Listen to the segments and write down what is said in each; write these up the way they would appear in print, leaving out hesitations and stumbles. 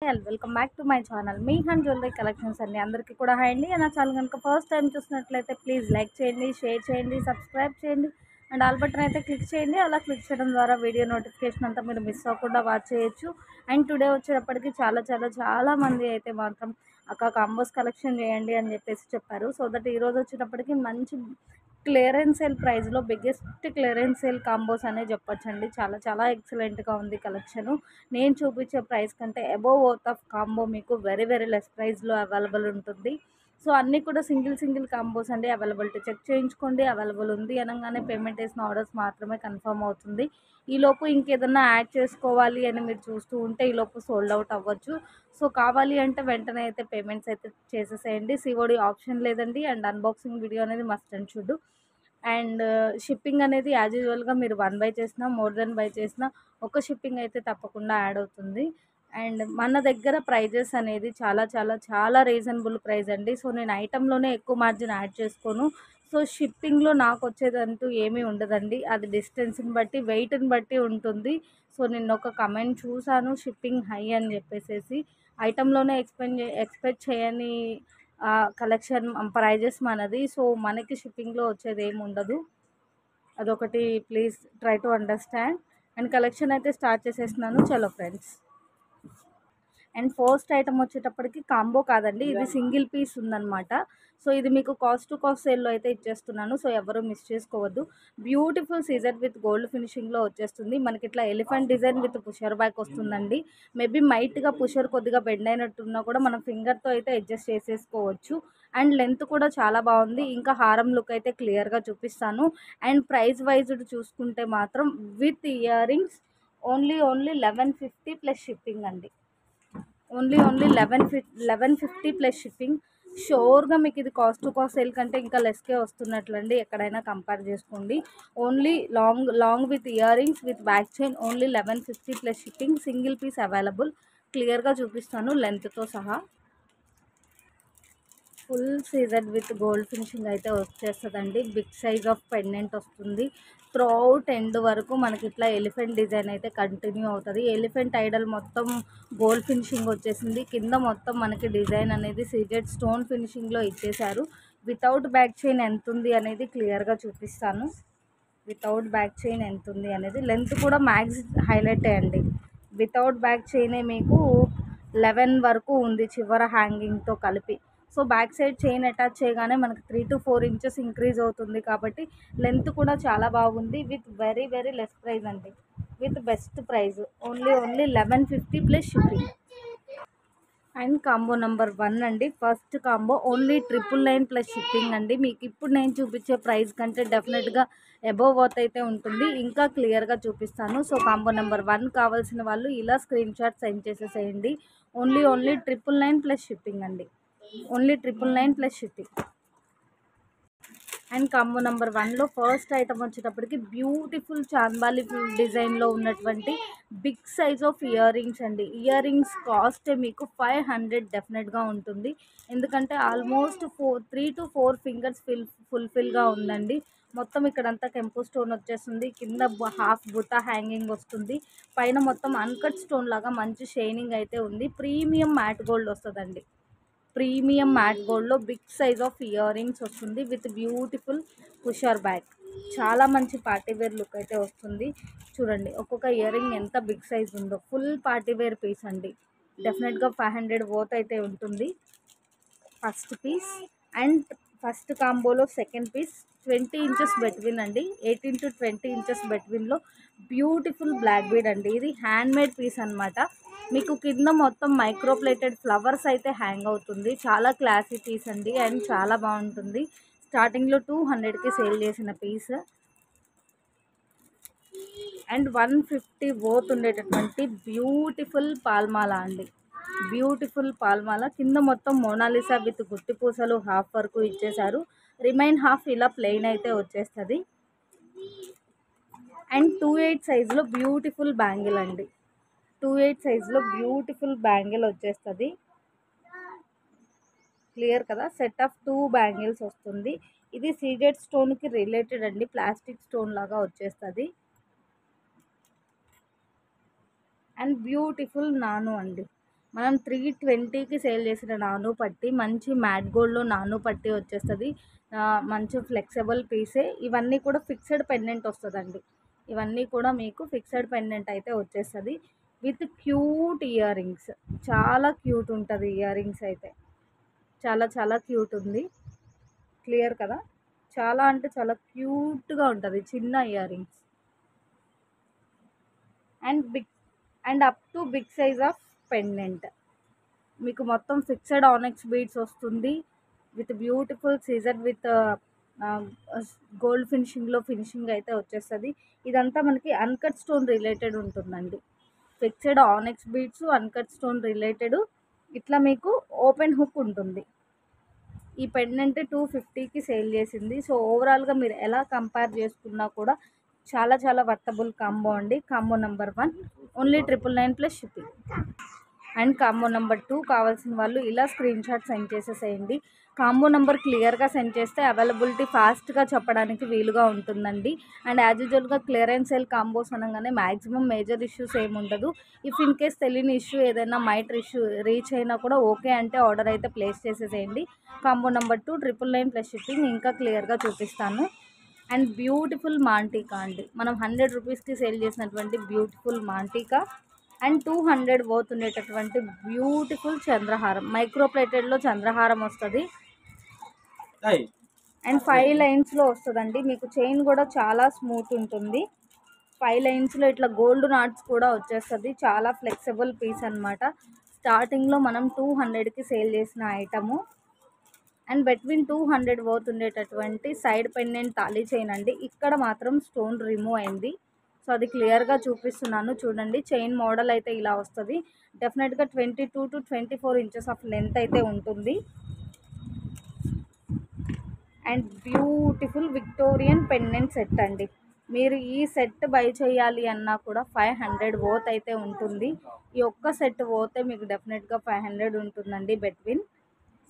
And welcome back to my channel మీహాన్ jewellery collections అండి. అందరికీ కూడా హాయ్ అండి. నా ఛానల్ కనుక ఫస్ట్ టైం చూసినట్లయితే ప్లీజ్ లైక్ చేయండి, షేర్ చేయండి, సబ్స్క్రైబ్ చేయండి అండ్ ఆల్ బటన్ అయితే క్లిక్ చేయండి. అలా క్లిక్ చేయడం ద్వారా వీడియో నోటిఫికేషన్ అంతా మీరు మిస్ అవ్వకుండా వాచ్ చేయొచ్చు. అండ్ టుడే వచ్చేటప్పటికి చాలా మంది అయితే మాత్రం అక్క కాంబోస్ కలెక్షన్ చేయండి అని చెప్పేసి చెప్పారు. సో దట్ ఈరోజు వచ్చేటప్పటికి మంచి క్లియరెన్స్ సేల్ ప్రైస్లో బిగ్గెస్ట్ క్లియరెన్స్ సేల్ కాంబోస్ అనే చెప్పొచ్చండి. చాలా ఎక్సలెంట్గా ఉంది కలెక్షను. నేను చూపించే ప్రైస్ కంటే అబోవ్ వర్త్ ఆఫ్ కాంబో మీకు వెరీ లెస్ ప్రైస్లో అవైలబుల్ ఉంటుంది. సో అన్నీ కూడా సింగిల్ కాంబోస్ అండి. అవైలబిలిటీ చెక్ చేయించుకోండి. అవైలబుల్ ఉంది అనగానే పేమెంట్ వేసిన ఆర్డర్స్ మాత్రమే కన్ఫర్మ్ అవుతుంది. ఈలోపు ఇంకేదన్నా యాడ్ చేసుకోవాలి అని మీరు చూస్తూ ఉంటే ఈలోపు సోల్డ్ అవుట్ అవ్వచ్చు. సో కావాలి అంటే వెంటనే అయితే పేమెంట్స్ అయితే చేసేసేయండి. సిఓడి ఆప్షన్ లేదండి. అండ్ అన్బాక్సింగ్ వీడియో అనేది must and should. And shipping అనేది యాజ్ యూజువల్గా మీరు 1 బై చేసినా మోర్ దెన్ బై చేసినా ఒక షిప్పింగ్ అయితే తప్పకుండా యాడ్ అవుతుంది. అండ్ మన దగ్గర ప్రైజెస్ అనేది చాలా రీజనబుల్ ప్రైస్ అండి. సో నేను ఐటెంలోనే ఎక్కువ మార్జిన్ యాడ్ చేసుకోను. సో షిప్పింగ్లో నాకు వచ్చేదంటూ ఏమీ ఉండదండి. అది డిస్టెన్స్ని బట్టి వెయిట్ని బట్టి ఉంటుంది. సో నేను ఒక కమెంట్ చూసాను షిప్పింగ్ హై అని చెప్పేసి. ఐటెంలోనే ఎక్స్పెక్ట్ చేయని కలెక్షన్ ప్రైజెస్ మనది. సో మనకి షిప్పింగ్లో వచ్చేది ఏమి ఉండదు. అదొకటి please try to understand. And collection అయితే స్టార్ట్ చేసేస్తున్నాను. చలో ఫ్రెండ్స్. అండ్ ఫస్ట్ ఐటమ్ వచ్చేటప్పటికి కాంబో కాదండి, ఇది సింగిల్ పీస్ ఉందన్నమాట. సో ఇది మీకు కాస్ట్ టు కాస్ట్ సేల్లో అయితే ఇచ్చేస్తున్నాను. సో ఎవరు మిస్ చేసుకోవద్దు. బ్యూటిఫుల్ సీజర్ విత్ గోల్డ్ ఫినిషింగ్లో వచ్చేస్తుంది. మనకి ఇట్లా elephant design with pusher back వస్తుందండి. మేబీ మైట్గా పుషర్ కొద్దిగా బెండ్ అయినట్టున్నా కూడా మనం ఫింగర్తో అయితే అడ్జస్ట్ చేసేసుకోవచ్చు. అండ్ లెంత్ కూడా చాలా బాగుంది. ఇంకా హారం లుక్ అయితే క్లియర్గా చూపిస్తాను. అండ్ ప్రైస్ వైజ్డ్ చూసుకుంటే మాత్రం with ear rings only 1150 plus shipping అండి. Only 1150 plus shipping. షోర్గా మీకు ఇది కాస్ట్ టు కాస్ట్ సేల్ కంటే ఇంకా లెస్కే వస్తున్నట్లండి. ఎక్కడైనా కంపేర్ చేసుకోండి. Only long with ear rings with back chain only 1150 plus shipping. Single piece available. క్లియర్గా చూపిస్తాను లెంత్తో సహా. Full season with gold finishing అయితే వచ్చేస్తుందండి. బిగ్ సైజ్ ఆఫ్ పెండెంట్ వస్తుంది. త్రూ అవుట్ ఎండ్ వరకు మనకి ఇట్లా ఎలిఫెంట్ డిజైన్ అయితే కంటిన్యూ అవుతుంది. ఎలిఫెంట్ ఐడల్ మొత్తం గోల్డ్ ఫినిషింగ్ వచ్చేసింది. కింద మొత్తం మనకి డిజైన్ అనేది సీజెడ్ స్టోన్ ఫినిషింగ్లో ఇచ్చేశారు. వితౌట్ బ్యాక్ చైన్ ఎంత ఉంది అనేది క్లియర్గా చూపిస్తాను. వితౌట్ బ్యాక్ చైన్ ఎంత ఉంది అనేది లెంత్ కూడా మ్యాక్స్ హైలైట్ అయ్యండి. వితౌట్ బ్యాక్ చైనే మీకు 11 వరకు ఉంది చివర హ్యాంగింగ్తో కలిపి. So back side chain attach చేయగానే మనకి 3 to 4 ఇంచెస్ ఇంక్రీజ్ అవుతుంది. కాబట్టి లెంత్ కూడా చాలా బాగుంది. విత్ వెరీ లెస్ ప్రైస్ అండి. With best price only 1150 plus shipping. And combo number 1 అండి. First combo only 999 plus shipping అండి. మీకు ఇప్పుడు నేను చూపించే ప్రైస్ కంటే డెఫినెట్గా అబోవ్ వర్త్ అయితే ఉంటుంది. ఇంకా క్లియర్గా చూపిస్తాను. సో కాంబో నెంబర్ 1 కావాల్సిన వాళ్ళు ఇలా స్క్రీన్ షాట్ సెండ్ చేసేసేయండి. ఓన్లీ 999 ప్లస్ షిప్పింగ్ అండి. Only 999 plus shipping. And combo number 1లో ఫస్ట్ ఐటమ్ వచ్చేటప్పటికి బ్యూటిఫుల్ చాంబాలి డిజైన్లో ఉన్నటువంటి big size of ear rings అండి. ఇయర్ రింగ్స్ కాస్ట్ మీకు 500 డెఫినెట్గా ఉంటుంది. ఎందుకంటే ఆల్మోస్ట్ 3 to 4 ఫింగర్స్ ఫుల్ఫిల్గా ఉందండి. మొత్తం ఇక్కడంతా కెంపు స్టోన్ వచ్చేస్తుంది. కింద హాఫ్ బుతా హ్యాంగింగ్ వస్తుంది. పైన మొత్తం అన్కట్ స్టోన్ లాగా మంచి షైనింగ్ అయితే ఉంది. ప్రీమియం మ్యాట్ గోల్డ్ వస్తుందండి. ప్రీమియం మ్యాట్ గోల్డ్లో big size of ear rings వస్తుంది విత్ బ్యూటిఫుల్ పుషర్ బ్యాక్. చాలా మంచి పార్టీవేర్ లుక్ అయితే వస్తుంది. చూడండి ఒక్కొక్క ఇయర్ రింగ్ ఎంత బిగ్ సైజ్ ఉందో. ఫుల్ పార్టీవేర్ పీస్ అండి. డెఫినెట్గా 500 వర్త్ అయితే ఉంటుంది ఫస్ట్ పీస్. అండ్ ఫస్ట్ కాంబోలో సెకండ్ పీస్ 20 ఇంచెస్ బెట్విన్ అండి. 18 to 20 ఇంచెస్ బెట్విన్లో బ్యూటిఫుల్ బ్లాక్ బీడ్ అండి. ఇది హ్యాండ్ మేడ్ పీస్ అనమాట. మీకు కింద మొత్తం మైక్రో ప్లేటెడ్ ఫ్లవర్స్ అయితే హ్యాంగ్ అవుతుంది. చాలా క్లాసీ పీస్ అండి. అండ్ చాలా బాగుంటుంది. స్టార్టింగ్లో 200కి సేల్ చేసిన పీస్. అండ్ 150 వర్త్ ఉండేటటువంటి బ్యూటిఫుల్ పాల్మాల అండి. బ్యూటిఫుల్ పాల్మాల కింద మొత్తం మోనాలిసా విత్ గుట్టి పూసలు హాఫ్ వరకు ఇచ్చేశారు. రిమైన్ హాఫ్ ఇలా ప్లెయిన్ అయితే వచ్చేస్తుంది. అండ్ 28 సైజులో బ్యూటిఫుల్ బ్యాంగిల్ అండి. 28 సైజులో బ్యూటిఫుల్ బ్యాంగిల్ వచ్చేస్తుంది. క్లియర్ కదా. సెట్ ఆఫ్ 2 బ్యాంగిల్స్ వస్తుంది. ఇది సీజెడ్ స్టోన్కి రిలేటెడ్ అండి. ప్లాస్టిక్ స్టోన్ లాగా వచ్చేస్తుంది. అండ్ బ్యూటిఫుల్ నాను అండి. మనం 320కి సేల్ చేసిన నాను పట్టి మంచి మ్యాట్ గోల్డ్లో నాను పట్టి వచ్చేస్తుంది. మంచి ఫ్లెక్సిబుల్ పీసే. ఇవన్నీ కూడా ఫిక్స్డ్ పెండెంట్ వస్తుందండి. ఇవన్నీ కూడా మీకు ఫిక్స్డ్ పెండెంట్ అయితే వచ్చేస్తుంది విత్ క్యూట్ ఇయర్ రింగ్స్. చాలా క్యూట్ ఉంటుంది ఇయర్ రింగ్స్ అయితే. చాలా చాలా క్యూట్ ఉంది. క్లియర్ కదా? చాలా అంటే చాలా క్యూట్గా ఉంటుంది చిన్న ear rings. And up to big size of pendant. మీకు మొత్తం ఫిక్స్డ్ ఆనెక్స్ బీడ్స్ వస్తుంది విత్ బ్యూటిఫుల్ సీజర్ విత్ గోల్డ్ ఫినిషింగ్ అయితే వచ్చేస్తుంది. ఇదంతా మనకి అన్కట్ స్టోన్ రిలేటెడ్ ఉంటుందండి. Fixed onyx beads uncut stone related. ఇట్లా మీకు ఓపెన్ హుక్ ఉంటుంది. ఈ పెండెంట్ 250కి సేల్ చేసింది. సో ఓవరాల్గా మీరు ఎలా కంపేర్ చేసుకున్నా కూడా చాలా చాలా వర్తబుల్ కాంబో అండి. Combo number 1 only 999 plus shipping. And combo number 2 కావాల్సిన వాళ్ళు ఇలా స్క్రీన్ షాట్ సెండ్ చేసేసేయండి. కాంబో నెంబర్ క్లియర్గా సెండ్ చేస్తే అవైలబిలిటీ ఫాస్ట్గా చెప్పడానికి వీలుగా ఉంటుందండి. అండ్ యాజ్ యూజువల్గా క్లియరెన్స్ సేల్ కాంబోస్ అనగానే మ్యాక్సిమం మేజర్ ఇష్యూస్ ఏమి ఉండదు. ఇఫ్ ఇన్ కేస్ తెలియని ఇష్యూ ఏదైనా మైటర్ ఇష్యూ రీచ్ అయినా కూడా ఓకే అంటే ఆర్డర్ అయితే ప్లేస్ చేసేసేయండి. Combo number 2 999 plus shipping. ఇంకా క్లియర్గా చూపిస్తాను. అండ్ బ్యూటిఫుల్ మాంటికా అండి. మనం 100 రూపీస్కి సేల్ చేసినటువంటి బ్యూటిఫుల్ మాంటికా అండ్ 200 పోతుండేటటువంటి బ్యూటిఫుల్ చంద్రహారం. మైక్రో ప్లేటెడ్లో చంద్రహారం వస్తుంది అండ్ 5 లైన్స్లో వస్తుందండి. మీకు చైన్ కూడా చాలా స్మూత్ ఉంటుంది. 5 లైన్స్లో ఇట్లా గోల్డ్ నాట్స్ కూడా వచ్చేస్తుంది. చాలా ఫ్లెక్సిబుల్ పీస్ అనమాట. స్టార్టింగ్లో మనం 200కి సేల్ చేసిన ఐటము. అండ్ బిట్వీన్ 200 పోతుండేటటువంటి సైడ్ పెండెంట్ తాళీ చైన్ అండి. ఇక్కడ మాత్రం స్టోన్ రిమూవ్ అయింది. సో అది క్లియర్గా చూపిస్తున్నాను చూడండి. చైన్ మోడల్ అయితే ఇలా వస్తుంది. డెఫినెట్గా 22 to 24 ఇంచెస్ ఆఫ్ లెంత్ అయితే ఉంటుంది. And beautiful Victorian pendant set అండి. మీరు ఈ సెట్ బై చేయాలి అన్నా కూడా 500 వర్త్ అయితే ఉంటుంది. ఈ ఒక్క సెట్ పోతే మీకు డెఫినెట్గా 500 ఉంటుందండి బిట్వీన్.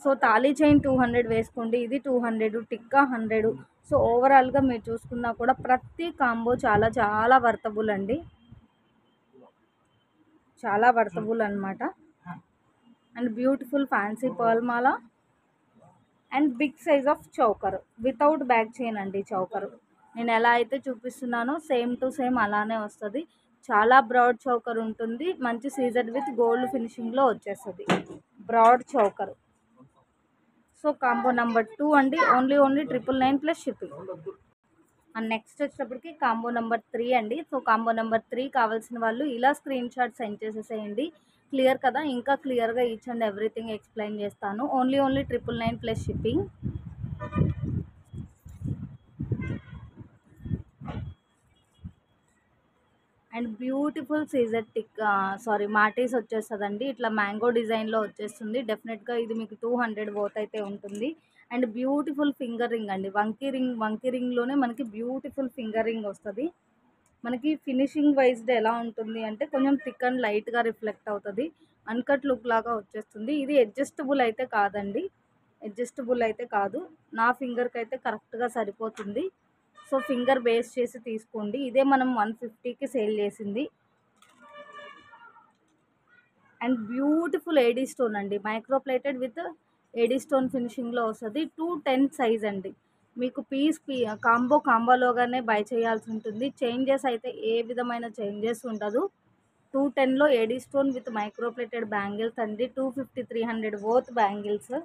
సో తాళీ చైన్ 200 వేసుకోండి. ఇది 200, టిక్కా 100. సో ఓవరాల్గా మీరు చూసుకున్నా కూడా ప్రతి కాంబో చాలా చాలా వర్తబుల్ అండి. చాలా వర్తబుల్ అనమాట. అండ్ బ్యూటిఫుల్ ఫ్యాన్సీ పర్ల్ మాల and big size of choker without back chain అండి. చౌకర్ నేను ఎలా అయితే చూపిస్తున్నానో సేమ్ టు సేమ్ అలానే వస్తుంది. చాలా బ్రాడ్ చౌకర్ ఉంటుంది. మంచి సీజర్ విత్ గోల్డ్ ఫినిషింగ్లో వచ్చేస్తుంది broad choker. So combo number 2 అండి. Only 999 plus shipping. And next వచ్చేటప్పటికి కాంబో నెంబర్ 3 అండి. సో కాంబో నెంబర్ 3 కావాల్సిన వాళ్ళు ఇలా స్క్రీన్ షాట్ సెండ్ చేసేసేయండి. క్లియర్ కదా? ఇంకా క్లియర్గా ఈచ్ అండ్ ఎవ్రీథింగ్ ఎక్స్ప్లెయిన్ చేస్తాను. Only 999 plus shipping. And beautiful సీజర్ మాటీస్ వచ్చేస్తుందండి. ఇట్లా మ్యాంగో డిజైన్లో వచ్చేస్తుంది. డెఫినెట్గా ఇది మీకు 200 వర్త్ అయితే ఉంటుంది. అండ్ బ్యూటిఫుల్ ఫింగర్ రింగ్ అండి. వంకీ రింగ్లోనే మనకి బ్యూటిఫుల్ ఫింగర్ రింగ్ వస్తుంది. మనకి ఫినిషింగ్ వైజ్డ్ ఎలా ఉంటుంది అంటే కొంచెం థిక్ అండ్ లైట్గా రిఫ్లెక్ట్ అవుతుంది. అన్కట్ లుక్ లాగా వచ్చేస్తుంది. ఇది అడ్జస్టబుల్ అయితే కాదు. నా ఫింగర్కి అయితే కరెక్ట్గా సరిపోతుంది. సో ఫింగర్ బేస్ చేసి తీసుకోండి. ఇదే మనం 150కి సేల్ చేసింది. అండ్ బ్యూటిఫుల్ ఏడీ స్టోన్ అండి. Micro plated with AD stone ఫినిషింగ్లో వస్తుంది. 210 సైజ్ అండి. మీకు కాంబోలోగానే బై చేయాల్సి ఉంటుంది. చేంజెస్ అయితే ఏ విధమైన చేంజెస్ ఉండదు. 210లో AD stone with micro plated bangles అండి. 250 300 వర్త్ బ్యాంగిల్స్.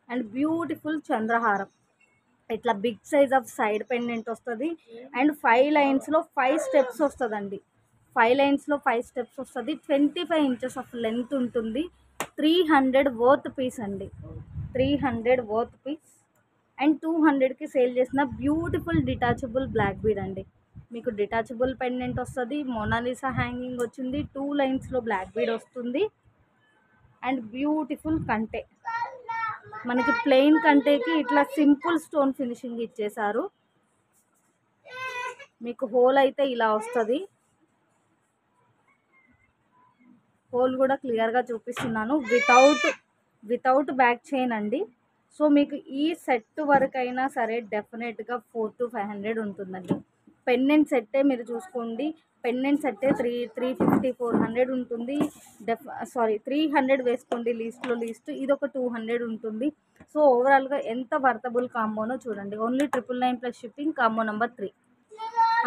అండ్ బ్యూటిఫుల్ చంద్రహారం. ఇట్లా big size of side pendant వస్తుంది. అండ్ 5 లైన్స్లో 5 స్టెప్స్ వస్తుందండి. 5 లైన్స్లో 5 స్టెప్స్ వస్తుంది. 25 ఇంచెస్ ఆఫ్ లెంత్ ఉంటుంది. 300 వర్త్ పీస్ అండి. 300 వర్త్ పీస్. అండ్ 200కి సేల్ చేసిన బ్యూటిఫుల్ డిటాచబుల్ బ్లాక్ బీడ్ అండి. మీకు డిటాచబుల్ పెండెంట్ వస్తుంది. మోనాలిసా హ్యాంగింగ్ వచ్చింది. 2 లైన్స్లో బ్లాక్ బీడ్ వస్తుంది. అండ్ బ్యూటిఫుల్ కంటే మనకి ప్లెయిన్ కంటేకి ఇట్లా సింపుల్ స్టోన్ ఫినిషింగ్ ఇచ్చేసారు. మీకు హోల్ అయితే ఇలా వస్తుంది. హోల్ కూడా క్లియర్గా చూపిస్తున్నాను. వితౌట్ బ్యాక్ చైన్ అండి. సో మీకు ఈ సెట్ వరకు అయినా సరే డెఫినెట్గా 400 to 500 ఉంటుందండి. పెండెంట్ సెట్టే మీరు చూసుకోండి. పెండెంట్ సెట్టే 350 400 ఉంటుంది. 300 వేసుకోండి లీస్ట్. ఇది ఒక 200 ఉంటుంది. సో ఓవరాల్గా ఎంత వర్తబుల్ కాంబోనో చూడండి. Only 999 plus shipping, combo number 3.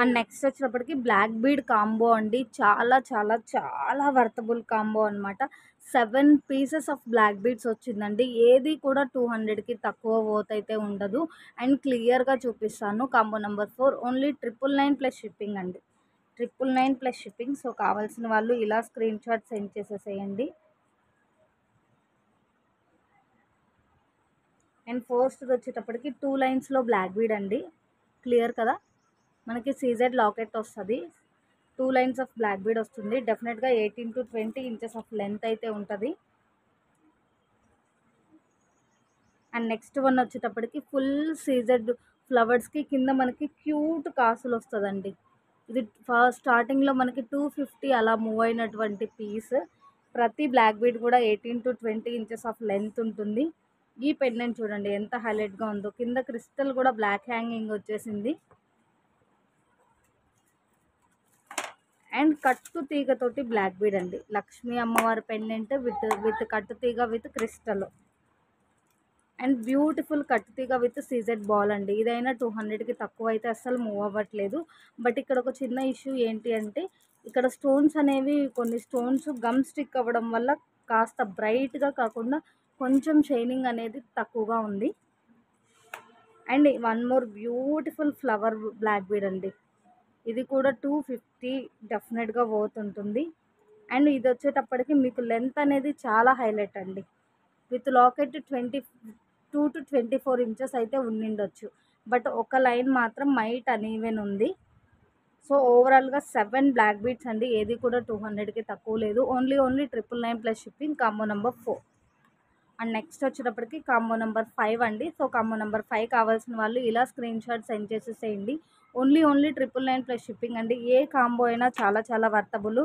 And next వచ్చినప్పటికి బ్లాక్ బీడ్ కాంబో అండి. చాలా చాలా చాలా వర్తబుల్ కాంబో అనమాట. 7 పీసెస్ ఆఫ్ బ్లాక్ బీడ్స్ వచ్చిందండి. ఏది కూడా 200కి తక్కువ వర్త్ అయితే ఉండదు. అండ్ క్లియర్గా చూపిస్తాను. Combo number 4 only 999 plus shipping అండి. 999 ప్లస్ షిప్పింగ్. సో కావాల్సిన వాళ్ళు ఇలా స్క్రీన్ షాట్ సెండ్ చేసేసేయండి. అండ్ ఫస్ట్ వచ్చేటప్పటికి 2 లైన్స్లో బ్లాక్ బీడ్ అండి. క్లియర్ కదా, మనకి సీజెడ్ లాకెట్ వస్తుంది. 2 లైన్స్ ఆఫ్ బ్లాక్ బీడ్ వస్తుంది. డెఫినెట్గా 18 to 20 ఇంచెస్ ఆఫ్ లెంత్ అయితే ఉంటుంది. అండ్ నెక్స్ట్ వన్ వచ్చేటప్పటికి ఫుల్ సీజెడ్ ఫ్లవర్స్కి కింద మనకి క్యూట్ కాసులు వస్తుందండి. ఇది స్టార్టింగ్లో మనకి 250 అలా మూవ్ అయినటువంటి పీస్. ప్రతి బ్లాక్ బీడ్ కూడా 18 to 20 ఇంచెస్ ఆఫ్ లెంత్ ఉంటుంది. ఈ పెండెంట్ చూడండి ఎంత హైలైట్గా ఉందో. కింద క్రిస్టల్ కూడా బ్లాక్ హ్యాంగింగ్ వచ్చేసింది. అండ్ కట్టు తీగతోటి బ్లాక్ బీడ్ అండి. లక్ష్మీ అమ్మవారి పెండెంట్ విత్ కట్టు తీగ విత్ క్రిస్టల్. అండ్ బ్యూటిఫుల్ కట్టు తీగ విత్ సీజెడ్ బాల్ అండి. ఇదైనా 200కి తక్కువ అయితే అస్సలు మూవ్ అవ్వట్లేదు. బట్ ఇక్కడ ఒక చిన్న ఇష్యూ ఏంటి అంటే, ఇక్కడ స్టోన్స్ అనేవి కొన్ని స్టోన్స్ గమ్ స్టిక్ అవ్వడం వల్ల కాస్త బ్రైట్గా కాకుండా కొంచెం షైనింగ్ అనేది తక్కువగా ఉంది. And one more beautiful flower black bead అండి. ఇది కూడా 250 డెఫినెట్గా వర్త్ ఉంటుంది. అండ్ ఇది వచ్చేటప్పటికి మీకు లెంత్ అనేది చాలా హైలైట్ అండి. విత్ లాకెట్ 22 to 24 ఇంచెస్ అయితే ఉండిండొచ్చు. బట్ ఒక లైన్ మాత్రం మైట్ అనీవెన్ ఉంది. సో ఓవరాల్గా 7 బ్లాక్ బీడ్స్ అండి. ఏది కూడా 200కి తక్కువ లేదు. Only 999 plus shipping, combo number 4. And next వచ్చేటప్పటికి కాంబో నెంబర్ 5 అండి. సో కాంబో నెంబర్ 5 కావాల్సిన వాళ్ళు ఇలా స్క్రీన్ షాట్ సెండ్ చేసేసేయండి. ఓన్లీ 999 ప్లస్ షిప్పింగ్ అండి. ఏ కాంబో అయినా చాలా చాలా వర్తబుల్.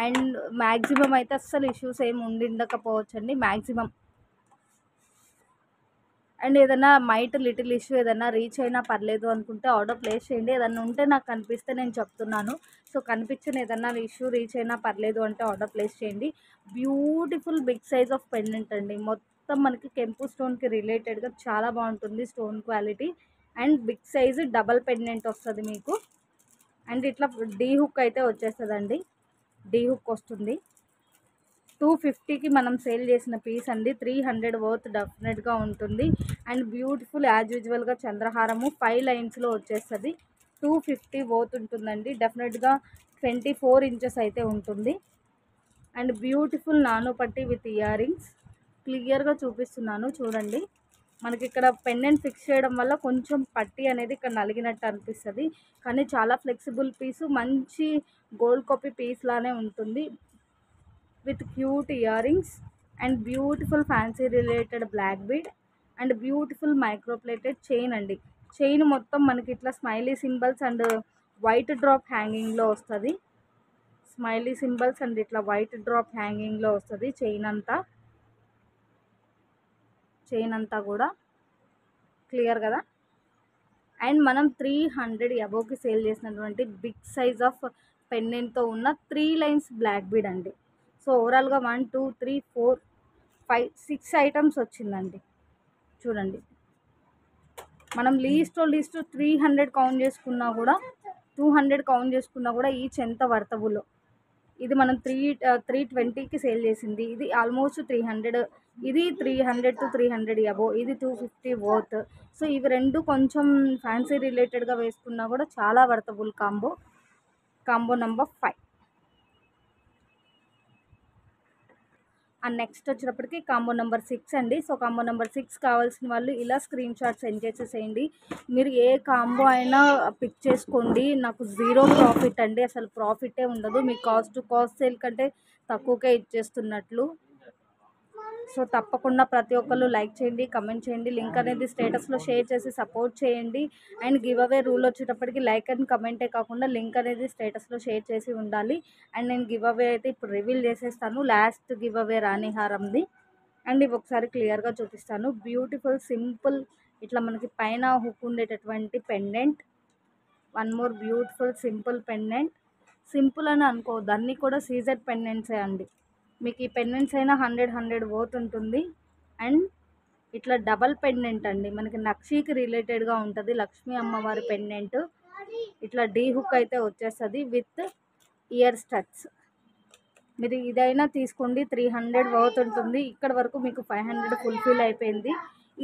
అండ్ మ్యాక్సిమం అయితే అస్సలు ఇష్యూస్ ఏమి ఉండిండకపోవచ్చు అండి మ్యాక్సిమం. అండ్ ఏదైనా లిటిల్ ఇష్యూ ఏదైనా రీచ్ అయినా పర్లేదు అనుకుంటే ఆర్డర్ ప్లేస్ చేయండి. ఏదైనా ఉంటే నాకు కనిపిస్తే నేను చెప్తున్నాను. సో కనిపించిన ఏదైనా ఇష్యూ రీచ్ అయినా పర్లేదు అంటే ఆర్డర్ ప్లేస్ చేయండి. Beautiful big size of pendant అండి. మొత్తం మనకి కెంపు స్టోన్కి రిలేటెడ్గా చాలా బాగుంటుంది stone quality. And big size double pendant వస్తుంది మీకు. అండ్ ఇట్లా డీ హుక్ అయితే వచ్చేస్తుందండి. డీ హుక్ వస్తుంది. 250కి మనం సేల్ చేసిన పీస్ అండి. 300 వర్త్ డెఫినెట్గా ఉంటుంది. అండ్ బ్యూటిఫుల్ యాజ్ యూజువల్గా చంద్రహారము 5 లైన్స్లో వచ్చేస్తుంది. 250 వర్త్ ఉంటుందండి. డెఫినెట్గా 24 ఇంచెస్ అయితే ఉంటుంది. అండ్ బ్యూటిఫుల్ నానో పట్టి విత్ ఇయర్ రింగ్స్. క్లియర్గా చూపిస్తున్నాను చూడండి. మనకి ఇక్కడ పెండెంట్ ఫిక్స్ చేయడం వల్ల కొంచెం పట్టి అనేది ఇక్కడ నలిగినట్టు అనిపిస్తుంది. కానీ చాలా ఫ్లెక్సిబుల్ పీసు, మంచి గోల్డ్ కాపీ పీస్ లానే ఉంటుంది. With cute ear rings and beautiful fancy related black bead and beautiful microplated chain అండి. చైన్ మొత్తం మనకి ఇట్లా smiley symbols and white drop హ్యాంగింగ్లో వస్తుంది. స్మైలీ సింబల్స్ అండ్ ఇట్లా వైట్ డ్రాప్ హ్యాంగింగ్లో వస్తుంది చైన్ అంతా కూడా. క్లియర్ కదా. అండ్ మనం 300 అబోవ్కి సేల్ చేసినటువంటి బిగ్ సైజ్ ఆఫ్ పెండెంట్తో ఉన్న 3 లైన్స్ బ్లాక్ బీడ్ అండి. సో ఓవరాల్గా 1 2 3 4 5 6 ఐటమ్స్ వచ్చిందండి. చూడండి, మనం లీస్ట్ 300 కౌంట్ చేసుకున్నా కూడా 200 కౌంట్ చేసుకున్నా కూడా ఈచ్ ఎంత వర్తబుల్. ఇది మనం 320కి సేల్ చేసింది. ఇది ఆల్మోస్ట్ 300. ఇది 300 to 300 అబోవ్. ఇది 250 వర్త్. సో ఇవి రెండు కొంచెం ఫ్యాన్సీ రిలేటెడ్గా వేసుకున్నా కూడా చాలా worthable combo number 5. And next వచ్చేటప్పటికి కాంబో నెంబర్ 6 అండి. సో కాంబో నెంబర్ 6 కావాల్సిన వాళ్ళు ఇలా స్క్రీన్ షాట్ సెండ్ చేసేసేయండి. మీరు ఏ కాంబో అయినా పిక్ చేసుకోండి. నాకు 0 ప్రాఫిట్ అండి. అసలు ప్రాఫిటే ఉండదు. మీ కాస్ట్ సేల్ కంటే తక్కువకే ఇచ్చేస్తున్నట్లు. సో తప్పకుండా ప్రతి ఒక్కళ్ళు లైక్ చేయండి, కమెంట్ చేయండి, లింక్ అనేది స్టేటస్లో షేర్ చేసి సపోర్ట్ చేయండి. అండ్ గివ్ అవే రూల్ వచ్చేటప్పటికి లైక్ అండ్ కమెంటే కాకుండా లింక్ అనేది స్టేటస్లో షేర్ చేసి ఉండాలి. అండ్ నేను గివ్ అవే అయితే ఇప్పుడు రివీల్ చేసేస్తాను. లాస్ట్ గివ్ అవే రాణిహారంది. అండ్ ఇవి ఒకసారి క్లియర్గా చూపిస్తాను. బ్యూటిఫుల్ సింపుల్ ఇట్లా మనకి పైన హుక్ ఉండేటటువంటి pendant one more beautiful simple pendant. Simple అని అనుకోవద్దు, అన్నీ కూడా సీజెడ్ పెండెంట్సే అండి. మీకు ఈ పెండెంట్స్ అయినా 100 వర్త్ ఉంటుంది. అండ్ ఇట్లా డబల్ పెండెంట్ అండి, మనకి నక్షీకి రిలేటెడ్గా ఉంటుంది. లక్ష్మీ అమ్మవారి పెండెంట్ ఇట్లా డీ హుక్ అయితే వచ్చేస్తుంది విత్ ఇయర్ స్టడ్స్. మీరు ఇదైనా తీసుకోండి, 300 వర్త్ ఉంటుంది. ఇక్కడ వరకు మీకు 500 ఫుల్ఫిల్ అయిపోయింది.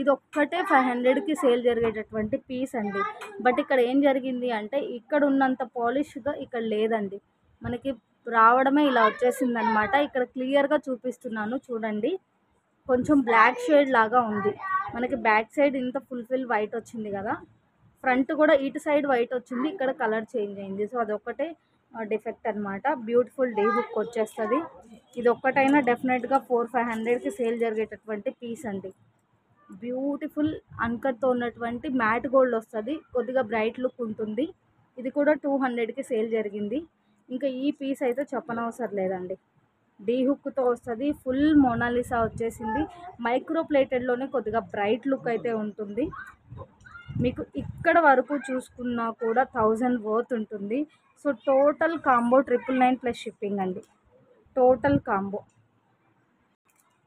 ఇది ఒక్కటే 500కి సేల్ జరిగేటటువంటి పీస్ అండి. బట్ ఇక్కడ ఏం జరిగింది అంటే ఇక్కడ ఉన్నంత పాలిష్గా ఇక్కడ లేదండి. మనకి రావడమే ఇలా వచ్చేసింది అనమాట. ఇక్కడ క్లియర్గా చూపిస్తున్నాను చూడండి. కొంచెం బ్లాక్ షేడ్ లాగా ఉంది. మనకి బ్యాక్ సైడ్ ఇంత ఫుల్ఫిల్ వైట్ వచ్చింది కదా, ఫ్రంట్ కూడా ఇటు సైడ్ వైట్ వచ్చింది, ఇక్కడ కలర్ చేంజ్ అయింది. సో అదొక్కటే డిఫెక్ట్ అనమాట. బ్యూటిఫుల్ డీ హుక్ వచ్చేస్తుంది. ఇది ఒక్కటైనా డెఫినెట్గా 400-500కి సేల్ జరిగేటటువంటి పీస్ అండి. బ్యూటిఫుల్ అన్కట్తో ఉన్నటువంటి మ్యాట్ గోల్డ్ వస్తుంది, కొద్దిగా బ్రైట్ లుక్ ఉంటుంది. ఇది కూడా 200కి సేల్ జరిగింది. ఇంకా ఈ పీస్ అయితే చెప్పనవసరం లేదండి. డీ హుక్తో వస్తుంది, ఫుల్ మోనాలిసా వచ్చేసింది. మైక్రో ప్లేటెడ్లోనే కొద్దిగా బ్రైట్ లుక్ అయితే ఉంటుంది. మీకు ఇక్కడ వరకు చూసుకున్నా కూడా 1000 వర్త్ ఉంటుంది. So total combo 999 plus shipping అండి, టోటల్ కాంబో.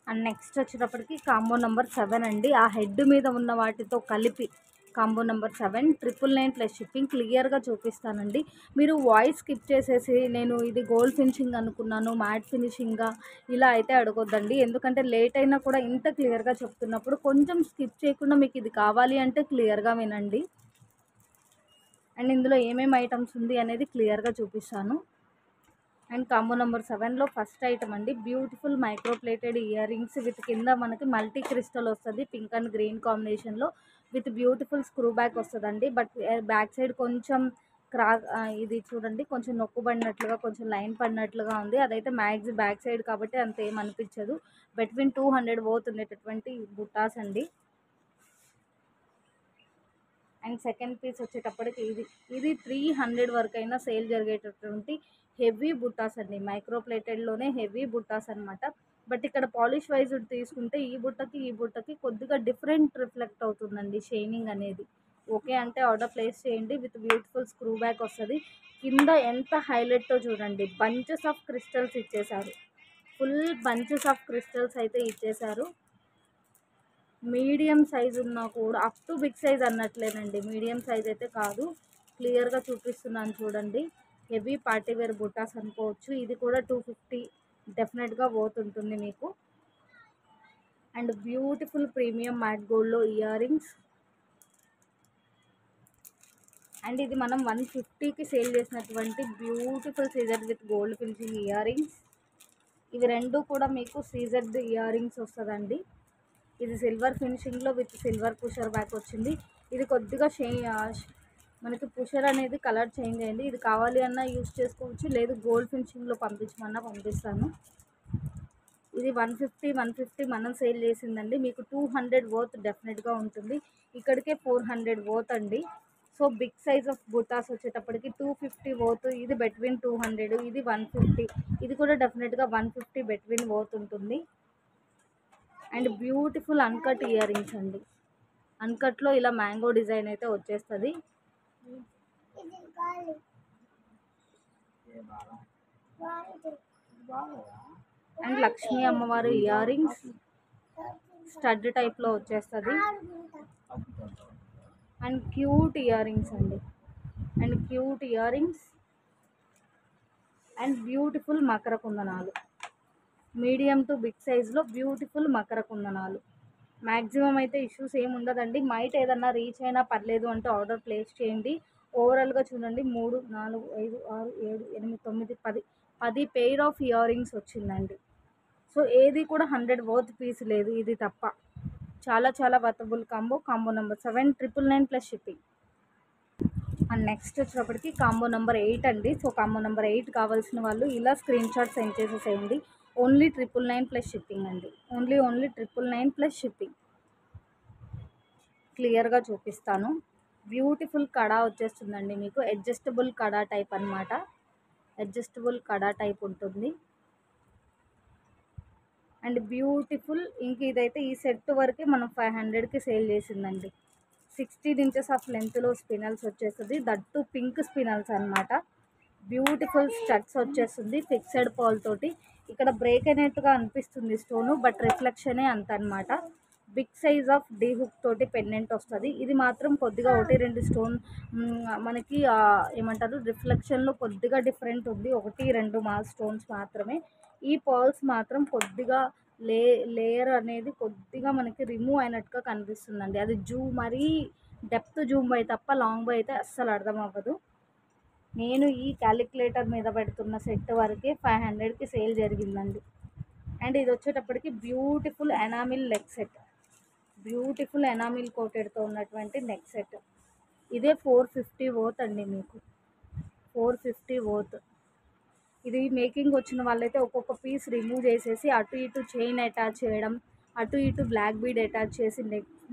అండ్ నెక్స్ట్ వచ్చేటప్పటికి కాంబో నెంబర్ 7 అండి. ఆ హెడ్ మీద ఉన్న వాటితో కలిపి కాంబో నెంబర్ 7 999 ప్లస్ షిప్పింగ్. క్లియర్గా చూపిస్తానండి. మీరు వాయిస్ స్కిప్ చేసేసి నేను ఇది గోల్డ్ ఫినిషింగ్ అనుకున్నాను, మ్యాట్ ఫినిషింగ్గా ఇలా అయితే అడగొద్దండి. ఎందుకంటే లేట్ అయినా కూడా ఇంత క్లియర్గా చెప్తున్నప్పుడు కొంచెం స్కిప్ చేయకుండా మీకు ఇది కావాలి అంటే క్లియర్గా వినండి. అండ్ ఇందులో ఏమేమి ఐటమ్స్ ఉంది అనేది క్లియర్గా చూపిస్తాను. అండ్ కాంబో నెంబర్ 7లో ఫస్ట్ ఐటమ్ అండి, beautiful micro plated ear rings with కింద మనకి మల్టీ క్రిస్టల్ వస్తుంది, పింక్ అండ్ గ్రీన్ కాంబినేషన్లో విత్ బ్యూటిఫుల్ స్క్రూ బ్యాక్ వస్తుందండి. బట్ బ్యాక్ సైడ్ కొంచెం ఇది చూడండి, కొంచెం నొక్కు పడినట్లుగా కొంచెం లైన్ పడినట్లుగా ఉంది. అదైతే మ్యాక్స్ బ్యాక్ సైడ్ కాబట్టి అంత ఏం అనిపించదు. బిట్వీన్ 200 వర్త్ ఉండేటటువంటి బుట్టాస్ అండి. అండ్ సెకండ్ పీస్ వచ్చేటప్పటికి ఇది 300 వరకు అయినా సేల్ జరిగేటటువంటి హెవీ బుట్టాస్ అండి. మైక్రో ప్లేటెడ్లోనే హెవీ బుట్టాస్ అనమాట. బట్ ఇక్కడ పాలిష్ వైజ్ తీసుకుంటే ఈ బుట్టకి కొద్దిగా డిఫరెంట్ రిఫ్లెక్ట్ అవుతుందండి షైనింగ్ అనేది. ఓకే అంటే ఆర్డర్ ప్లేస్ చేయండి. విత్ బ్యూటిఫుల్ స్క్రూ బ్యాక్ వస్తుంది. కింద ఎంత హైలైట్తో చూడండి, బంచెస్ ఆఫ్ క్రిస్టల్స్ ఇచ్చేసారు, ఫుల్ బంచెస్ ఆఫ్ క్రిస్టల్స్ అయితే ఇచ్చేసారు. మీడియం సైజ్ ఉన్నా కూడా అప్ టు బిగ్ సైజ్ అన్నట్లేనండి, మీడియం సైజ్ అయితే కాదు. క్లియర్గా చూపిస్తున్నాను చూడండి. హెవీ పార్టీవేర్ బుట్టాస్ అనుకోవచ్చు. ఇది కూడా 250 డెఫినెట్గా వర్త్ ఉంటుంది మీకు. అండ్ బ్యూటిఫుల్ ప్రీమియం మ్యాట్ గోల్డ్లో ఇయర్ రింగ్స్. అండ్ ఇది మనం 150కి సేల్ చేసినటువంటి బ్యూటిఫుల్ సీజర్ with gold finishing ear rings. ఇవి రెండు కూడా మీకు సీజర్డ్ ఇయర్ రింగ్స్ వస్తుందండి. ఇది సిల్వర్ ఫినిషింగ్లో విత్ సిల్వర్ పుషర్ బ్యాక్ వచ్చింది. ఇది కొద్దిగా మనకి పుషర్ అనేది కలర్ చేంజ్ అయింది. ఇది కావాలి అన్నా యూస్ చేసుకోవచ్చు, లేదు గోల్డ్ ఫినిషింగ్లో పంపించమన్నా పంపిస్తాను. ఇది 150 మనం సేల్ చేసిందండి. మీకు 200 వర్త్ డెఫినెట్గా ఉంటుంది. ఇక్కడికే 400 వర్త్ అండి. సో బిగ్ సైజ్ ఆఫ్ బుటాస్ వచ్చేటప్పటికి 250 వర్త్, ఇది బిట్వీన్ 200, ఇది 150, ఇది కూడా డెఫినెట్గా 150 బిట్వీన్ వర్త్ ఉంటుంది. And beautiful uncut year rings అండి. అన్కట్లో ఇలా మ్యాంగో డిజైన్ అయితే వచ్చేస్తుంది. అండ్ లక్ష్మీ అమ్మవారు ఇయర్ రింగ్స్ స్టడ్ టైప్లో వచ్చేస్తుంది. అండ్ క్యూట్ ఇయర్ రింగ్స్ అండి, and cute ear rings and beautiful Makar కుందనాలు. Medium to big సైజ్లో బ్యూటిఫుల్ మకర కుందనాలు. మ్యాక్సిమం అయితే ఇష్యూస్ ఏమి ఉండదండి. మైట్ ఏదన్నా రీచ్ అయినా పర్లేదు అంటే ఆర్డర్ ప్లేస్ చేయండి. ఓవరాల్గా చూడండి 3, 4, 5, 6, 7, 8, 9, 10 పెయిర్ ఆఫ్ ఇయర్ రింగ్స్ వచ్చిందండి. సో ఏది కూడా 100 వర్త్ పీస్ లేదు, ఇది తప్ప. చాలా చాలా worthable combo number 7 999 plus shipping. And next వచ్చేటప్పటికి కాంబో నెంబర్ 8 అండి. సో కాంబో నెంబర్ 8 కావాల్సిన వాళ్ళు ఇలా స్క్రీన్ షాట్ సెండ్ చేసేసేయండి. ఓన్లీ 999 ప్లస్ షిప్పింగ్ అండి. Only 999 plus shipping. క్లియర్గా చూపిస్తాను. బ్యూటిఫుల్ కడా వచ్చేస్తుందండి మీకు. అడ్జస్టబుల్ కడా టైప్ అనమాట. అడ్జస్టబుల్ కడా టైప్ ఉంటుంది. అండ్ బ్యూటిఫుల్ ఇంక ఇదైతే ఈ సెట్ వరకే మనం 500కి సేల్ చేసిందండి. 16 ఇంచెస్ ఆఫ్ లెంత్లో స్పినల్స్ వచ్చేస్తుంది. దట్టు పింక్ స్పినల్స్ అనమాట. బ్యూటిఫుల్ స్టడ్స్ వచ్చేస్తుంది ఫిక్స్డ్ పాల్ తోటి. ఇక్కడ బ్రేక్ అయినట్టుగా అనిపిస్తుంది స్టోను, బట్ రిఫ్లెక్షనే అంత అనమాట. Big size of D hook తోటి పెండెంట్ వస్తుంది. ఇది మాత్రం కొద్దిగా 1-2 స్టోన్ మనకి ఏమంటారు రిఫ్లెక్షన్లో కొద్దిగా డిఫరెంట్ ఉంది. 1-2 స్టోన్స్ మాత్రమే. ఈ పర్ల్స్ మాత్రం కొద్దిగా లేయర్ అనేది కొద్దిగా మనకి రిమూవ్ అయినట్టుగా కనిపిస్తుందండి. అది మరీ డెప్త్ జూమ్ బై తప్ప లాంగ్ బై అయితే అస్సలు అర్థం అవ్వదు. నేను ఈ క్యాలిక్యులేటర్ మీద పెడుతున్న సెట్ వరకే 500కి సేల్ జరిగిందండి. అండ్ ఇది వచ్చేటప్పటికి beautiful enamel leg set, beautiful enamel కోటెడ్తో ఉన్నటువంటి నెక్ సెట్. ఇదే 450 వర్త్ అండి, మీకు 450 వర్త్. ఇది మేకింగ్ వచ్చిన వాళ్ళైతే ఒక్కొక్క పీస్ రిమూవ్ చేసేసి అటు ఇటు చైన్ అటాచ్ చేయడం, అటు ఇటు బ్లాక్ బీడ్ అటాచ్ చేసి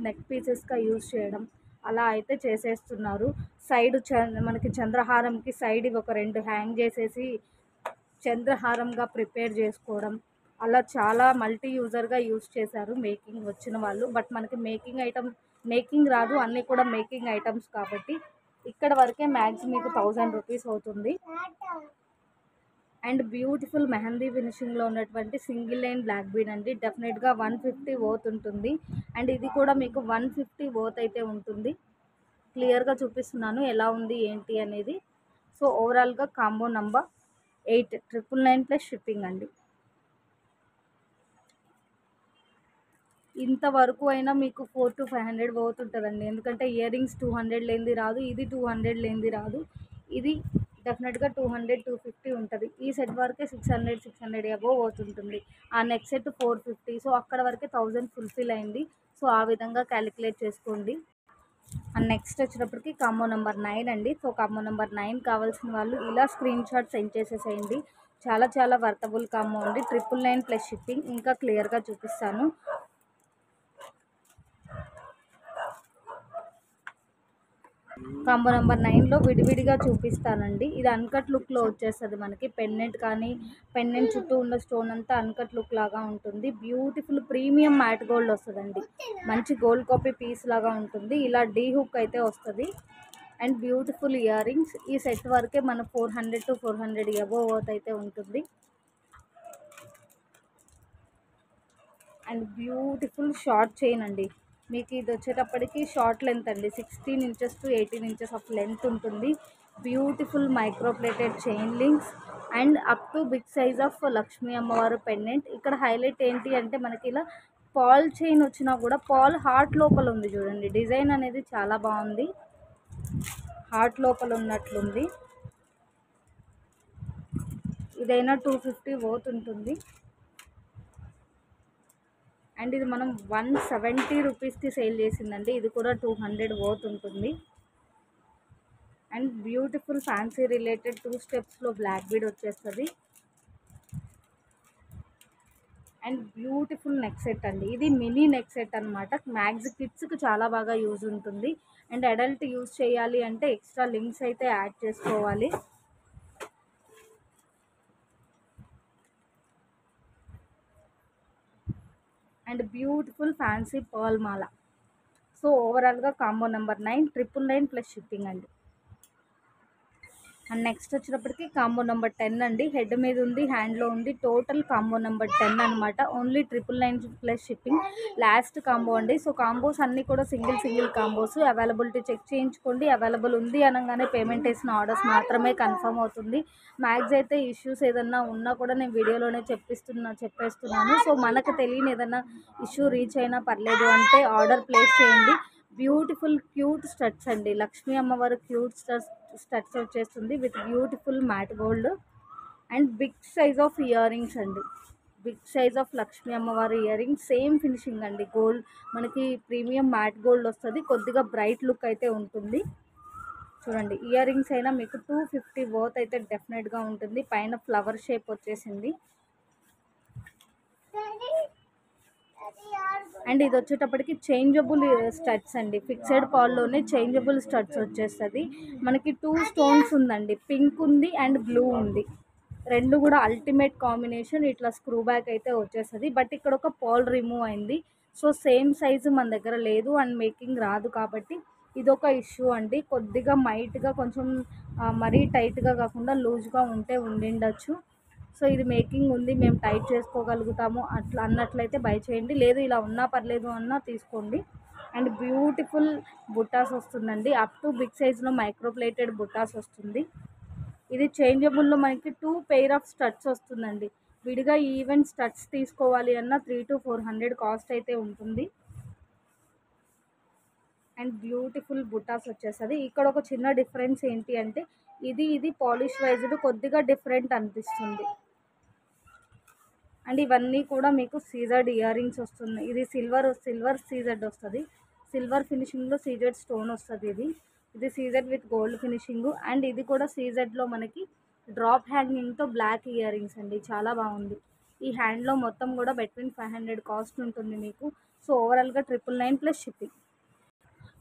నెక్ పీసెస్గా యూజ్ చేయడం, అలా అయితే చేసేస్తున్నారు. సైడ్ మనకి చంద్రహారంకి సైడ్ ఇవి ఒక 2 హ్యాంగ్ చేసేసి చంద్రహారంగా ప్రిపేర్ చేసుకోవడం, అలా చాలా మల్టీ యూజర్గా యూజ్ చేశారు మేకింగ్ వచ్చిన వాళ్ళు. బట్ మనకి మేకింగ్ రాదు, అన్నీ కూడా మేకింగ్ ఐటమ్స్ కాబట్టి ఇక్కడ వరకే మ్యాక్స్ మీకు 1000 రూపీస్ అవుతుంది. అండ్ బ్యూటిఫుల్ మెహందీ ఫినిషింగ్లో ఉన్నటువంటి సింగిల్ లైన్ బ్లాక్ బీడ్ అండి. డెఫినెట్గా 150 వర్త్ ఉంటుంది. అండ్ ఇది కూడా మీకు 150 వర్త్ అయితే ఉంటుంది. క్లియర్గా చూపిస్తున్నాను ఎలా ఉంది ఏంటి అనేది. సో ఓవరాల్గా కాంబో నంబర్ 8 999 ప్లస్ షిప్పింగ్ అండి. ఇంతవరకు అయినా మీకు 400 to 500 వర్త్ ఉంటుందండి. ఎందుకంటే ఇయర్ రింగ్స్ 200 లేనిది రాదు, ఇది 200 లేనిది రాదు. ఇది డెఫినెట్గా 200-250 ఉంటుంది. ఈ సెట్ వరకే 600 అబోవ్ వర్త్ ఉంటుంది. ఆ నెక్స్ట్ సెట్ 450. సో అక్కడ వరకే 1000 ఫుల్ఫిల్ అయింది. సో ఆ విధంగా క్యాలిక్యులేట్ చేసుకోండి. అండ్ నెక్స్ట్ వచ్చేటప్పటికి కాంబో నెంబర్ 9 అండి. సో కాంబో నెంబర్ 9 కావాల్సిన వాళ్ళు ఇలా స్క్రీన్ షాట్ సెండ్ చేసేసేయండి. చాలా వర్తబుల్ కాంబో అండి. 999 ప్లస్ షిప్పింగ్. ఇంకా క్లియర్గా చూపిస్తాను. కాంబో నెంబర్ 9లో విడివిడిగా చూపిస్తానండి. ఇది అన్కట్ లుక్లో వచ్చేస్తుంది. మనకి పెండెంట్ చుట్టూ ఉన్న స్టోన్ అంతా అన్కట్ లుక్ లాగా ఉంటుంది. బ్యూటిఫుల్ ప్రీమియం మ్యాట్ గోల్డ్ వస్తుందండి. మంచి గోల్డ్ కాపీ పీస్ లాగా ఉంటుంది. ఇలా డీ హుక్ అయితే వస్తుంది. And beautiful ear rings. ఈ సెట్ వరకే మన 400 to 400 అబోవ్ వర్త్ అయితే ఉంటుంది. అండ్ బ్యూటిఫుల్ షార్ట్ చైన్ అండి. మీకు ఇది వచ్చేటప్పటికి షార్ట్ లెంత్ అండి. 16 inches to 18 inches of length ఉంటుంది. Beautiful microplated chain links and up to big size of Lakshmi అమ్మవారు పెండెంట్. ఇక్కడ హైలైట్ ఏంటి అంటే మనకి ఇలా పాల్ చైన్ వచ్చినా కూడా పాల్ హార్ట్ లోపల ఉంది చూడండి. డిజైన్ అనేది చాలా బాగుంది, హార్ట్ లోపల ఉన్నట్లుంది. ఇదైనా 250 వర్త్ ఉంటుంది. అండ్ ఇది మనం 170 రూపీస్కి సేల్ చేసిందండి. ఇది కూడా 200 వర్త్ ఉంటుంది. అండ్ బ్యూటిఫుల్ ఫ్యాన్సీ రిలేటెడ్ 2 స్టెప్స్లో బ్లాక్ బీడ్ వచ్చేస్తుంది. అండ్ బ్యూటిఫుల్ నెక్ సెట్ అండి. ఇది మినీ నెక్ సెట్ అనమాట. మ్యాక్స్ కిడ్స్కి చాలా బాగా యూజ్ ఉంటుంది. అండ్ అడల్ట్ యూజ్ చేయాలి అంటే ఎక్స్ట్రా లింక్స్ అయితే యాడ్ చేసుకోవాలి. And beautiful fancy pearl Mala. So ఓవరాల్గా కాంబో నెంబర్ 9 999 ప్లస్ షిప్పింగ్ అండి. అండ్ నెక్స్ట్ వచ్చేటప్పటికి కాంబో నెంబర్ 10 అండి. హెడ్ మీద ఉంది, హ్యాండ్లో ఉంది. టోటల్ కాంబో నెంబర్ 10 అనమాట. Only 999 plus shipping. Last combo అండి. సో కాంబోస్ అన్నీ కూడా సింగిల్ కాంబోస్. అవైలబిలిటీ చెక్ చేయించుకోండి. అవైలబుల్ ఉంది అనగానే పేమెంట్ వేసిన ఆర్డర్స్ మాత్రమే కన్ఫర్మ్ అవుతుంది. మ్యాక్స్ అయితే ఇష్యూస్ ఏదన్నా ఉన్నా కూడా నేను వీడియోలోనే చెప్పేస్తున్నాను. సో మనకు తెలియని ఏదన్నా ఇష్యూ రీచ్ అయినా పర్లేదు అంటే ఆర్డర్ ప్లేస్ చేయండి. బ్యూటిఫుల్ క్యూట్ స్టడ్స్ అండి. లక్ష్మీ అమ్మవారు క్యూట్ స్టడ్స్ వచ్చేస్తుంది with beautiful matte gold and big size of ear rings అండి. బిగ్ సైజ్ ఆఫ్ లక్ష్మీ అమ్మవారి ఇయర్ రింగ్స్. సేమ్ ఫినిషింగ్ అండి. గోల్డ్ మనకి ప్రీమియం మ్యాట్ గోల్డ్ వస్తుంది. కొద్దిగా బ్రైట్ లుక్ అయితే ఉంటుంది. చూడండి, ఇయర్ రింగ్స్ అయినా మీకు 250 వర్త్ అయితే డెఫినెట్గా ఉంటుంది. పైన ఫ్లవర్ షేప్ వచ్చేసింది. అండ్ ఇది వచ్చేటప్పటికి చేంజబుల్ స్టడ్స్ అండి. ఫిక్స్డ్ పాల్లోనే చేంజబుల్ స్టడ్స్ వచ్చేస్తుంది. మనకి 2 స్టోన్స్ ఉందండి. పింక్ ఉంది అండ్ బ్లూ ఉంది. రెండు కూడా అల్టిమేట్ కాంబినేషన్. ఇట్లా స్క్రూ బ్యాక్ అయితే వచ్చేస్తుంది. బట్ ఇక్కడ ఒక పాల్ రిమూవ్ అయింది. సో సేమ్ సైజు మన దగ్గర లేదు అండ్ మేకింగ్ రాదు కాబట్టి ఇదొక ఇష్యూ అండి. కొద్దిగా మైట్‌గా కొంచెం మరీ టైట్‌గా కాకుండా లూజ్‌గా ఉంటే ఉండిండొచ్చు. సో ఇది మేకింగ్ ఉంది, మేము టైట్ చేసుకోగలుగుతాము అట్లా అన్నట్లయితే బై చేయండి. లేదు ఇలా ఉన్నా పర్లేదు అన్నా తీసుకోండి. అండ్ బ్యూటిఫుల్ బుట్టాస్ వస్తుందండి. అప్ టు బిగ్ సైజ్లో మైక్రో ప్లేటెడ్ బుట్టాస్ వస్తుంది. ఇది చేంజబుల్లో మనకి 2 పెయిర్ ఆఫ్ స్టడ్స్ వస్తుందండి. విడిగా ఈవెన్ స్టడ్స్ తీసుకోవాలి అన్న 300-400 కాస్ట్ అయితే ఉంటుంది. అండ్ బ్యూటిఫుల్ బుట్టాస్ వచ్చేస్తుంది. ఇక్కడ ఒక చిన్న డిఫరెన్స్ ఏంటి అంటే ఇది పాలిష్ వైజ్డ్ కొద్దిగా డిఫరెంట్ అనిపిస్తుంది. అండ్ ఇవన్నీ కూడా మీకు సీజర్డ్ ఇయర్ రింగ్స్ వస్తుంది. ఇది సిల్వర్ సీజర్డ్ వస్తుంది. సిల్వర్ ఫినిషింగ్లో సీజర్డ్ స్టోన్ వస్తుంది. ఇది సీజర్డ్ విత్ గోల్డ్ ఫినిషింగ్. అండ్ ఇది కూడా సీజర్డ్లో మనకి డ్రాప్ హ్యాంగింగ్తో బ్లాక్ ఇయర్ రింగ్స్ అండి. చాలా బాగుంది. ఈ హ్యాండ్లో మొత్తం కూడా బిట్వీన్ 500 కాస్ట్ ఉంటుంది మీకు. సో ఓవరాల్గా 999 ప్లస్ షిప్పింగ్.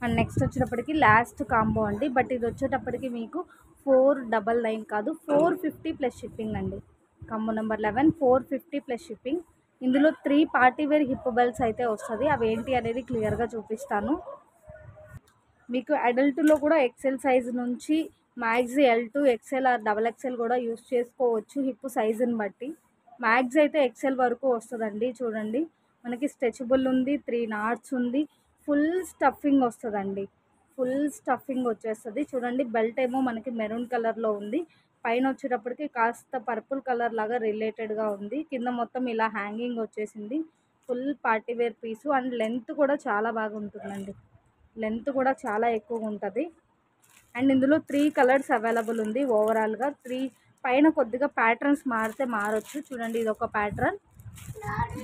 అండ్ నెక్స్ట్ వచ్చేటప్పటికి లాస్ట్ కాంబో అండి. బట్ ఇది వచ్చేటప్పటికి మీకు 499 కాదు 450 ప్లస్ షిప్పింగ్ అండి. Combo number 11 450 plus shipping. ఇందులో 3 పార్టీవేర్ హిప్ బెల్ట్స్ అయితే వస్తుంది. అవి ఏంటి అనేది క్లియర్గా చూపిస్తాను మీకు. అడల్ట్లో కూడా ఎక్సెల్ సైజ్ నుంచి max L2 XL or XXL కూడా యూస్ చేసుకోవచ్చు హిప్ సైజుని బట్టి. మ్యాక్స్ అయితే ఎక్సెల్ వరకు వస్తుందండి. చూడండి మనకి స్ట్రెచబుల్ ఉంది, 3 నాట్స్ ఉంది, ఫుల్ స్టఫింగ్ వస్తుందండి. ఫుల్ స్టఫింగ్ వచ్చేస్తుంది. చూడండి బెల్ట్ ఏమో మనకి మెరూన్ కలర్లో ఉంది. పైన వచ్చేటప్పటికి కాస్త పర్పుల్ కలర్ లాగా రిలేటెడ్గా ఉంది. కింద మొత్తం ఇలా హ్యాంగింగ్ వచ్చేసింది. Full partywear piece. And length కూడా చాలా బాగా ఉంటుందండి. లెంత్ కూడా చాలా ఎక్కువగా ఉంటుంది. అండ్ ఇందులో 3 కలర్స్ అవైలబుల్ ఉంది. ఓవరాల్గా 3 పైన కొద్దిగా ప్యాటర్న్స్ మారితే మారొచ్చు. చూడండి ఇది ఒక ప్యాటర్న్,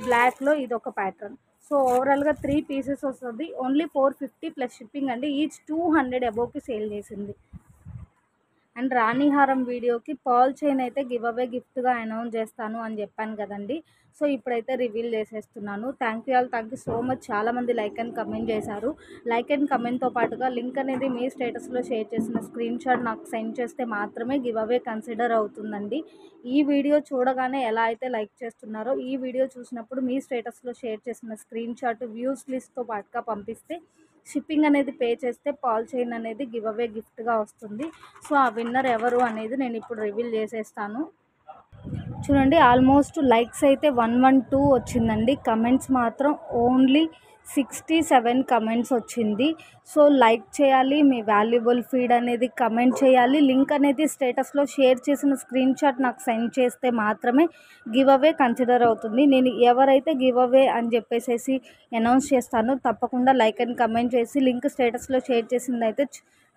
బ్లాక్లో ఇది ఒక ప్యాటర్న్. సో ఓవరాల్గా 3 పీసెస్ వస్తుంది. ఓన్లీ 450 ప్లస్ షిప్పింగ్ అండి. ఈచ్ 200 అబోవ్కి సేల్ చేసింది. అండ్ రాణిహారం వీడియోకి పర్ల్ చైన్ అయితే గివ్ అవే గిఫ్ట్గా అనౌన్స్ చేస్తాను అని చెప్పాను కదండి. సో ఇప్పుడైతే రివీల్ చేసేస్తున్నాను. Thank you so much. చాలామంది లైక్ అండ్ కమెంట్ చేశారు. లైక్ అండ్ కమెంట్తో పాటుగా లింక్ అనేది మీ స్టేటస్లో షేర్ చేసిన స్క్రీన్ షాట్ నాకు సెండ్ చేస్తే మాత్రమే గివ్ అవే కన్సిడర్ అవుతుందండి. ఈ వీడియో చూడగానే ఎలా అయితే లైక్ చేస్తున్నారో ఈ వీడియో చూసినప్పుడు మీ స్టేటస్లో షేర్ చేసిన స్క్రీన్ షాట్ వ్యూస్ లిస్ట్తో పాటుగా పంపిస్తే షిప్పింగ్ అనేది పే చేస్తే పాల్ చైన్ అనేది గివ్ అవే గిఫ్ట్గా వస్తుంది. సో ఆ విన్నర్ ఎవరు అనేది నేను ఇప్పుడు రివీల్ చేసేస్తాను. చూడండి ఆల్మోస్ట్ లైక్స్ అయితే 112 వచ్చిందండి. కమెంట్స్ మాత్రం ఓన్లీ 67 కమెంట్స్ వచ్చింది. సో లైక్ చేయాలి, మీ వాల్యుబుల్ ఫీడ్ అనేది కమెంట్ చేయాలి, లింక్ అనేది స్టేటస్లో షేర్ చేసిన స్క్రీన్ షాట్ నాకు సెండ్ చేస్తే మాత్రమే గివ్ అవే కన్సిడర్ అవుతుంది. నేను ఎవరైతే గివ్ అవే అని చెప్పేసి అనౌన్స్ చేస్తానో తప్పకుండా లైక్ అండ్ కమెంట్ చేసి లింక్ స్టేటస్లో షేర్ చేసింది అయితే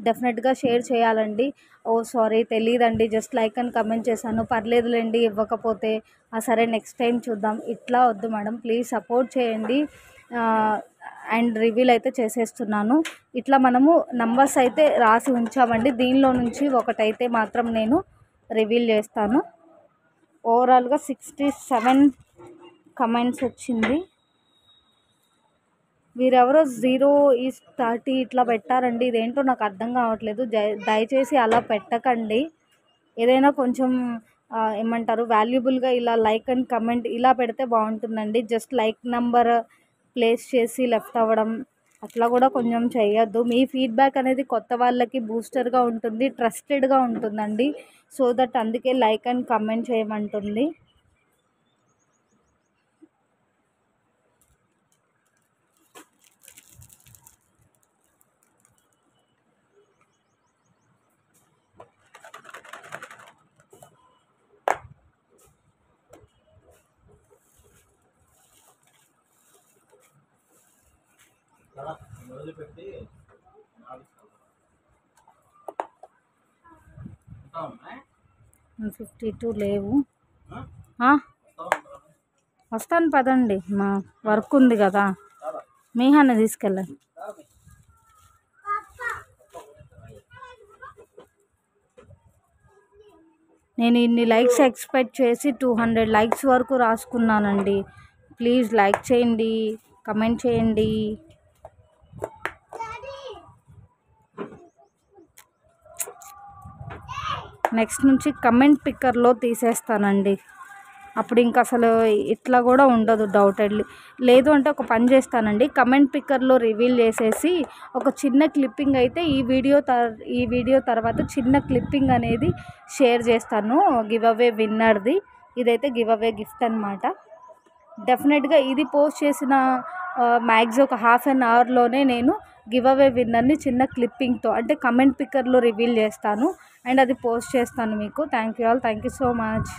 డెఫినెట్గా షేర్ చేయాలండి. ఓ సారీ తెలియదండి, జస్ట్ లైక్ అండ్ కమెంట్ చేశాను, పర్లేదులేండి ఇవ్వకపోతే, సరే నెక్స్ట్ టైం చూద్దాం, ఇట్లా వద్దు మేడం, ప్లీజ్ సపోర్ట్ చేయండి. అండ్ రివీల్ అయితే చేసేస్తున్నాను. ఇట్లా మనము నంబర్స్ అయితే రాసి ఉంచామండి. దీనిలో నుంచి ఒకటైతే మాత్రం నేను రివీల్ చేస్తాను. ఓవరాల్గా 67 కమెంట్స్ వచ్చింది. వీరెవరో 0:30 ఇట్లా పెట్టారండి. ఇదేంటో నాకు అర్థం కావట్లేదు. దయచేసి అలా పెట్టకండి. ఏదైనా కొంచెం ఏమంటారు వాల్యుబుల్గా ఇలా లైక్ అండ్ కమెంట్ ఇలా పెడితే బాగుంటుందండి. జస్ట్ లైక్ నెంబర్ ప్లేస్ చేసి లెఫ్ట్ అవ్వడం అట్లా కూడా కొంచెం చేయొద్దు. మీ ఫీడ్బ్యాక్ అనేది కొత్త వాళ్ళకి బూస్టర్గా ఉంటుంది, ట్రస్టెడ్గా ఉంటుందండి. సో దట్ అందుకే లైక్ అండ్ కమెంట్ చేయమంటుంది. వదిలిపెట్టి 52 లేవు. వస్తాను పదండి, మా వర్క్ ఉంది కదా. మీహాన్ని తీసుకెళ్ళండి. నేను ఇన్ని లైక్స్ ఎక్స్పెక్ట్ చేసి 200 లైక్స్ వరకు రాసుకున్నానండి. ప్లీజ్ లైక్ చేయండి, కమెంట్ చేయండి. నెక్స్ట్ నుంచి కమెంట్ పిక్కర్లో తీసేస్తానండి. అప్పుడు ఇంకా అసలు ఇట్లా కూడా ఉండదు డౌటెడ్లీ. లేదు అంటే ఒక పని చేస్తానండి, కమెంట్ పిక్కర్లో రివీల్ చేసేసి ఒక చిన్న క్లిప్పింగ్ అయితే ఈ వీడియో తర్వాత చిన్న క్లిప్పింగ్ అనేది షేర్ చేస్తాను గివ్ అవే విన్నర్ది. ఇదైతే గివ్ అవే గిఫ్ట్ అనమాట. డెఫినెట్గా ఇది పోస్ట్ చేసిన మ్యాక్స్ ఒక హాఫ్ అన్ అవర్లోనే నేను గివ్ అవే విన్నర్ని చిన్న క్లిప్పింగ్తో అంటే కమెంట్ పిక్కర్లో రివీల్ చేస్తాను అండ్ అది పోస్ట్ చేస్తాను మీకు. Thank you all, thank you so much.